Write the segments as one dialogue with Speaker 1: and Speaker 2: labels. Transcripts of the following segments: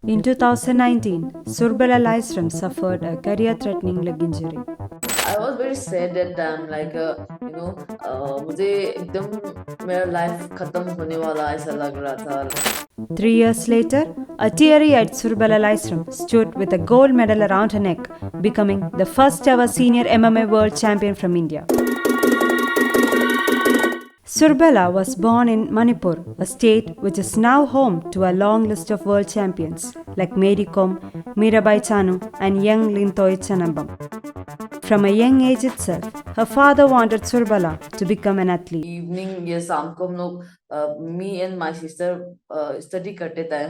Speaker 1: In 2019, Surbala Laishram suffered a career-threatening leg injury.
Speaker 2: I was very sad that time like मुझे एकदम मेरा life खत्म होने वाला ऐसा लग रहा था.
Speaker 1: 3 years later, a teary-eyed Surbala Laishram stood with a gold medal around her neck, becoming the first ever senior MMA world champion from India. Surbala was born in Manipur, a state which is now home to a long list of world champions like Mary Kom, Mirabai Chanu, and young Lintoi Chanambam. From a young age itself, her father wanted Surbala to become an athlete.
Speaker 2: Evening या शाम को हम लोग me and my sister study करते थे.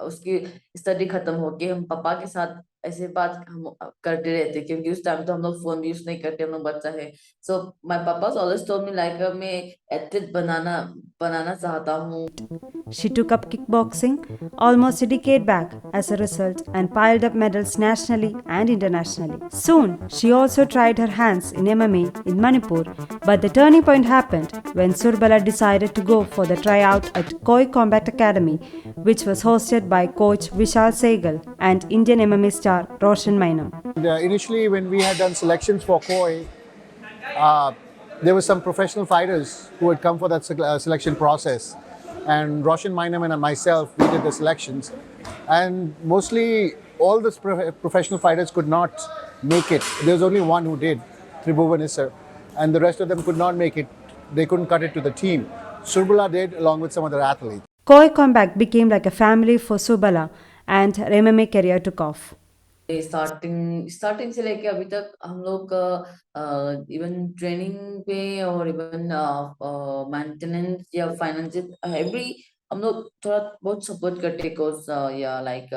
Speaker 2: उसकी study खत्म होके हम पापा के साथ ऐसे बात हम करते रहते क्योंकि उस टाइम तो हम लोग फोन भी यूज नहीं करते, हम लोग बच्चा है. सो माय पापा ऑलवेज टोल्ड मी लाइक मैं एथलीट बनाना चाहता हूँ.
Speaker 1: She took up kickboxing almost a decade back as a result and piled up medals nationally and internationally. Soon, she also tried her hands in MMA in Manipur, but the turning point happened when Surbala decided to go for the tryout at Koi Combat Academy, which was hosted by coach Vishal Seigell and Indian MMA star Roshan Mainam.
Speaker 3: Initially, when we had done selections for Koi, there were some professional fighters who had come for that selection process. And Roshan Mainam and myself, we did the selections. And mostly all the professional fighters could not make it. There was only one who did, Tribhuvanesar. And the rest of them could not make it. They couldn't cut it to the team. Surbala did, along with some other athletes.
Speaker 1: Koi Combat became like a family for Surbala and her MMA career took off.
Speaker 2: Starting से लेके अभी तक हम लोग even training पे और even maintenance या financial every हम लोग थोड़ा बहुत सपोर्ट करते हैं कोच या लाइक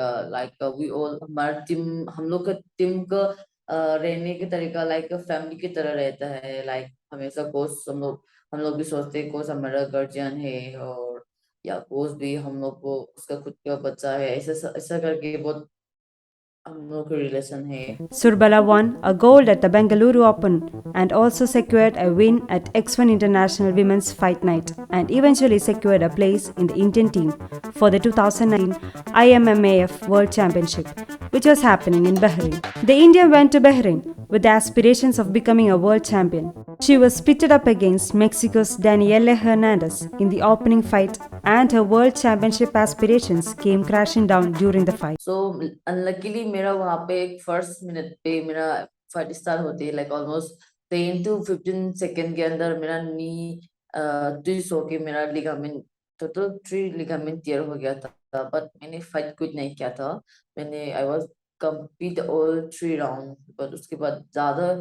Speaker 2: वी ऑल हमारा टीम हम लोग का टीम का रहने के तरीका लाइक फैमिली की तरह रहता है. लाइक हमेशा कोच हम लोग भी सोचते हैं कोच हमारा गार्जियन है और या कोच भी हम लोग को उसका खुद का बच्चा है, ऐसा ऐसा करके बहुत
Speaker 1: Surbala won a gold at the Bengaluru Open and also secured a win at X1 International Women's Fight Night and eventually secured a place in the Indian team for the 2019 IMMAF World Championship, which was happening in Bahrain. The Indian went to Bahrain with the aspirations of becoming a world champion. She was pitted up against Mexico's Daniela Hernandez in the opening fight and her world championship aspirations came crashing down during the fight.
Speaker 2: So unluckily मेरा वहाँ पे एक first minute पे मेरा fight start होती है like almost 10 to 15 second के अंदर मेरा नी ट्विस्ट होके मेरा लिगामेंट टोटल 3 लिगामेंट टियर हो गया था. बट मैंने फाइट क्विट नहीं किया था. I was complete all 3 round but उसके बाद ज्यादा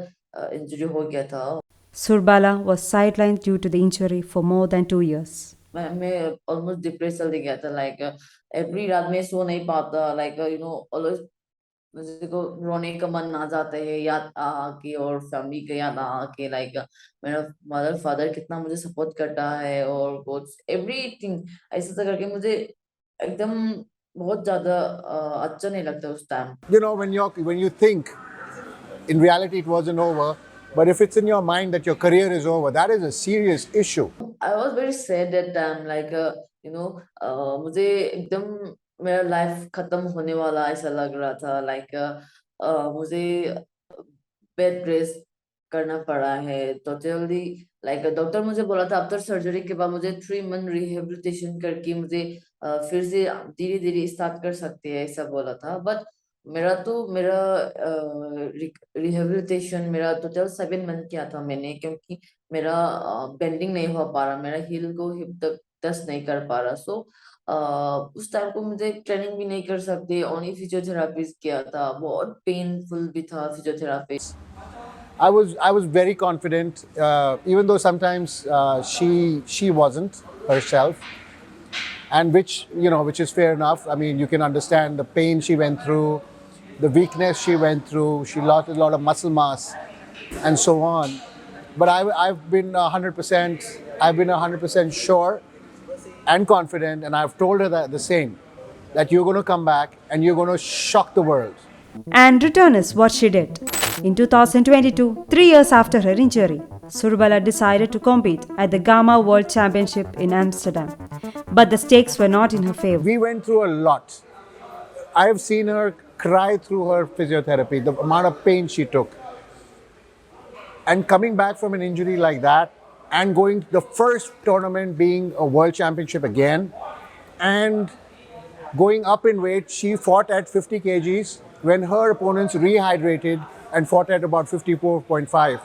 Speaker 2: इंजरी हो गया था.
Speaker 1: Surbala was sidelined due to the injury for more than 2 years.
Speaker 2: मैं ऑलमोस्ट डिप्रेस चल गया था. लाइक एवरी रात में सो नहीं पाता. लाइक ऑलवेज मुझे को रोने का मन आ जाता है याद आके और फैमिली का याद आके. लाइक मेरा मदर फादर कितना मुझे सपोर्ट करता है और कोच एवरीथिंग ऐसा करके मुझे एकदम बहुत ज्यादा अच्छा नहीं लगता उस time.
Speaker 3: You know, when you think in reality it wasn't over, but if it's in your mind that your career is over, that is a serious issue.
Speaker 2: I was very sad that time. Like मुझे एकदम मेरा life खत्म होने वाला ऐसा लग रहा था. लाइक मुझे बेड रेस्ट करना पड़ा है तो जल्दी. लाइक डॉक्टर मुझे बोला था आफ्टर सर्जरी के बाद मुझे 3 मंथ रिहेबिलिटेशन करके मुझे फिर से धीरे धीरे स्टार्ट कर सकते हैं ऐसा बोला था. बट मेरा रिहेबिलिटेशन मेरा टोटल 7 मंथ किया था मैंने क्योंकि मेरा बेंडिंग नहीं हो पा रहा, मेरा हील को हिप तक टच नहीं कर पा रहा. सो उस टाइम को मुझे ट्रेनिंग भी नहीं कर सकते. ओनली फिजियोथेरापी किया था, बहुत पेनफुल भी था physiotherapy.
Speaker 3: I was very confident, even though sometimes she wasn't herself, and which is fair enough. I mean, you can understand the pain she went through, the weakness she went through. She lost a lot of muscle mass, and so on. But I've been 100%. I've been 100% sure and confident, and I've told her the same, that you're going to come back and you're going to shock the world.
Speaker 1: And return is what she did. In 2022, 3 years after her injury, Surbala decided to compete at the GAMMA World Championship in Amsterdam. But the stakes were not in her favor.
Speaker 3: We went through a lot. I have seen her cry through her physiotherapy, the amount of pain she took. And coming back from an injury like that and going to the first tournament being a world championship again and going up in weight, she fought at 50 kgs when her opponents rehydrated and fought at about 54.5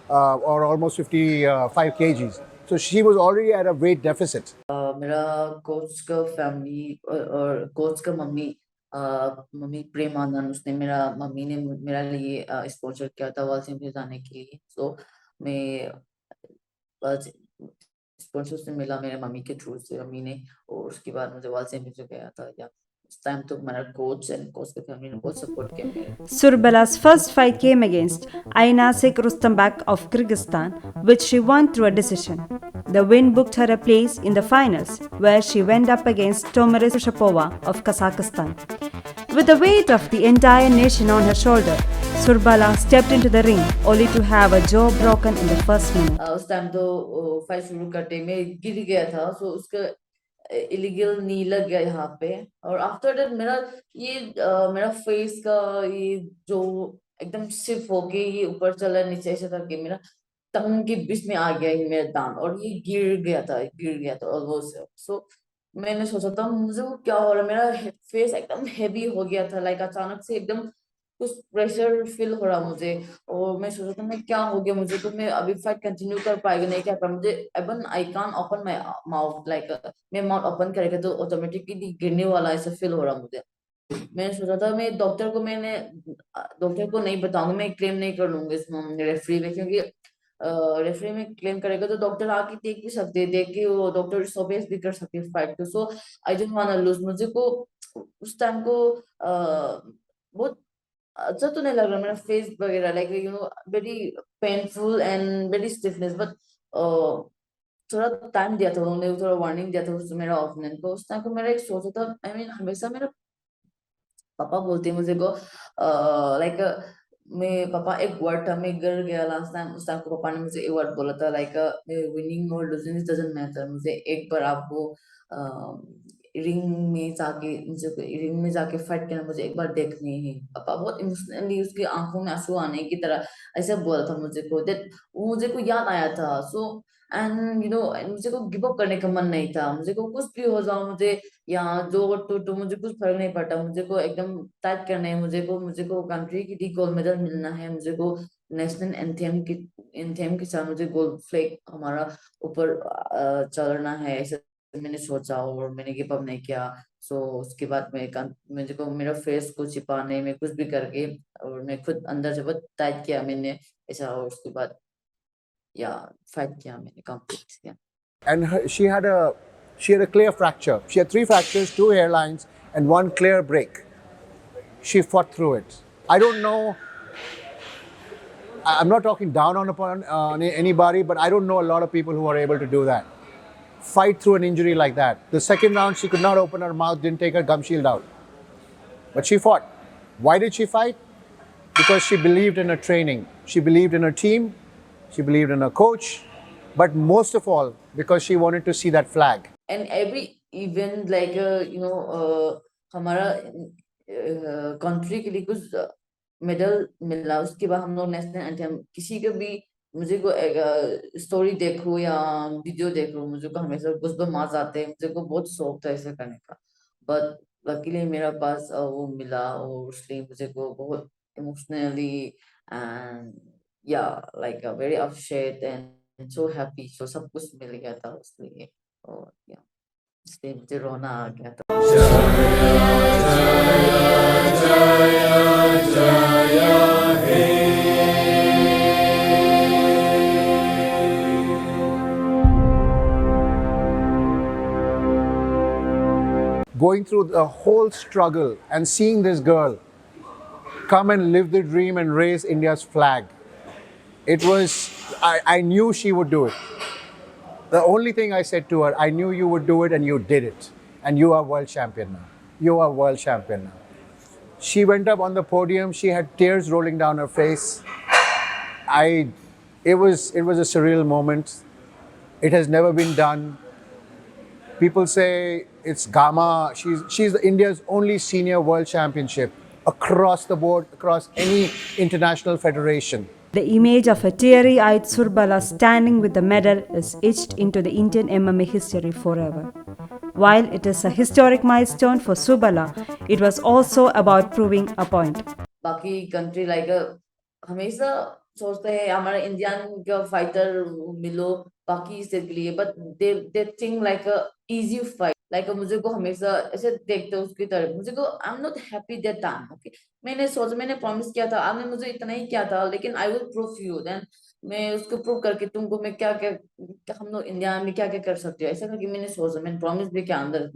Speaker 3: or almost 55 kgs. So she was already at a weight deficit.
Speaker 2: मेरा coach का family और coach का mummy mummy Premanand उसने मेरा mummy ने मेरा लिए sponsor किया था वर्ल्ड चैंपियनशिप जाने के लिए सो मैं स्पॉन्सर से मिला मेरे मम्मी के थ्रू से मम्मी ने और उसके बाद मुझे वर्ल्ड चैंपियनशिप गया था या उस टाइम तो मेरा कोच एंड कोच का फैमिली ने बहुत सपोर्ट किया मेरे
Speaker 1: Surbala's first fight came against Ainazik Rustambak of Kyrgyzstan, which she won through a decision. The win booked her a place in the finals, where she went up against Tomiris Zhussupova of Kazakhstan. With the weight of the entire nation on her shoulder, Surbala stepped into the ring only to have a jaw broken in the first minute.
Speaker 2: उस time तो fight शुरू करते में गिर गया था सो उसका illegal नी लग गया यहाँ पे और आफ्टर दैट मेरा फेस का ये जो एकदम सिर्फ होके ये ऊपर चला नीचे ऐसा था कि मेरा टंग के बीच में आ गया ये मेरा दांत और ये गिर गया था ऑलमोस्ट सो मैंने सोचा था मुझे वो क्या हो रहा है मेरा फेस एकदम हेवी हो गया था लाइक अचानक से एकदम कुछ प्रेशर फील हो रहा मुझे और मैं सोचा था मैं क्या हो गया मुझे तो मैं अभी फाइट कंटिन्यू कर पाएगा नहीं क्या पर मुझे even I can't open my mouth like मैं माउथ ओपन करेगा तो ऑटोमेटिकली गिरने वाला ऐसा फील हो रहा मुझे मैंने सोचा था मैंने डॉक्टर को नहीं बताऊंगा मैं क्लेम नहीं कर लूंगा इस रेफरी में क्योंकि रेफरी में क्लेम करेगा तो डॉक्टर आके देख भी सकते हैं देख के वो डॉक्टर सॉबेस भी कर सकते हैं फाइट को so I don't want to lose मुझे को उस टाइम को बहुत अच्छा तो नहीं लग रहा मेरा फेस वगैरह like very painful and very stiffness but थोड़ा टाइम दिया था उन्होंने थोड़ा वार्निंग दिया था उसमें मेरा ओपोनेंट को उस टाइम को मेरा एक सोचा था आई मीन हमेशा मेरा पापा बोलते मुझे को लाइक मैं पापा एक वर्ड था मैं गिर गया लास्ट टाइम उस टाइम को पापा ने मुझे एक वर्ड बोला था लाइक विनिंग और लूजिंग इट डजंट मैटर मुझे एक बार आपको रिंग में जाके फाइट करना मुझे एक बार देखनी है पापा बहुत इमोशनली उसकी आंखों में आंसू आने की तरह ऐसा बोला था मुझे को दैट वो मुझे को याद आया था सो एंड मुझे को गिव अप करने का मन नहीं था मुझे को कुछ भी हो जाओ मुझे या जो तो मुझे कुछ फर्क नहीं पड़ता मुझे को एकदम टाइट करना है मुझे को कंट्री की गोल्ड मेडल मिलना है मुझे को नेशनल एंथेम के साथ मुझे गोल्ड फ्लैग हमारा ऊपर चढ़ना है ऐसा मैंने सोचा और मैंने गिव अप नहीं किया सो उसके बाद मुझे को मेरा फेस को छिपाने में कुछ भी करके और मैं खुद अंदर से बहुत टाइट किया मैंने ऐसा और उसके बाद या फाइट किया मैंने कंप्लीट किया
Speaker 3: And she had a clear fracture. She had 3 fractures, 2 hairlines, and 1 clear break. She fought through it. I don't know. I'm not talking down on anybody, but I don't know a lot of people who are able to do that. Fight through an injury like that. The second round, she could not open her mouth, didn't take her gum shield out. But she fought. Why did she fight? Because she believed in her training. She believed in her team. She believed in her coach. But most of all, because she wanted to see that flag.
Speaker 2: And every event like हमारा country के लिए कुछ medal मिला उसके बाद हम लोग national anthem किसी को भी मुझे को स्टोरी देखो या वीडियो देखो मुझे को हमेशा गुस्बम आ जाते हैं मुझे को बहुत शौक था ऐसा करने का बट लकीली मेरा पास वो मिला और इसलिए मुझे को बहुत इमोशनली एंड या like very upset and so happy so सब कुछ मिल गया था उसलिए और या इसलिए मुझे रोना आ गया था
Speaker 3: Going through the whole struggle and seeing this girl come and live the dream and raise India's flag. It was, I knew she would do it. The only thing I said to her, I knew you would do it and you did it. And you are world champion now. You are world champion now. She went up on the podium. She had tears rolling down her face. It was a surreal moment. It has never been done. People say it's GAMMA. She's India's only senior world championship across the board, across any international federation.
Speaker 1: The image of a teary-eyed Surbala standing with the medal is etched into the Indian MMA history forever. While it is a historic milestone for Surbala, it was also about proving a point.
Speaker 2: बाकी country like हमेशा सोचते हैं हमारा Indian का fighter मिलो बाकी state के लिए but they think like a easy fight like मुझे को हमेशा ऐसे देखते हो उसकी तरफ मुझे को I am not happy that time okay मैंने प्रॉमिस किया था आपने मुझे इतना ही किया था लेकिन I will prove you then मैं उसको प्रूव करके तुमको मैं क्या क्या हम लोग इंडिया में क्या क्या कर सकते हो ऐसा करके मैंने सोचा मैंने प्रॉमिस भी किया अंदर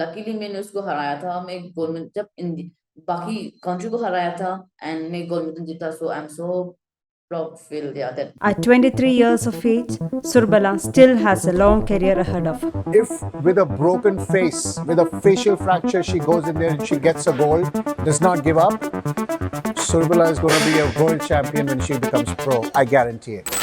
Speaker 2: लकीली मैंने उसको हराया था मैं गोल्ड मेडल जब बाकी कंट्री को हराया था एंड मैं गोल्ड मेडल जीता so I am so proud feel yeah that
Speaker 1: At 23 years of age, Surbala still has a long career ahead of her.
Speaker 3: If with a broken face, with a facial fracture, she goes in there and she gets a gold, does not give up, Surbala is going to be a world champion when she becomes pro. I guarantee it.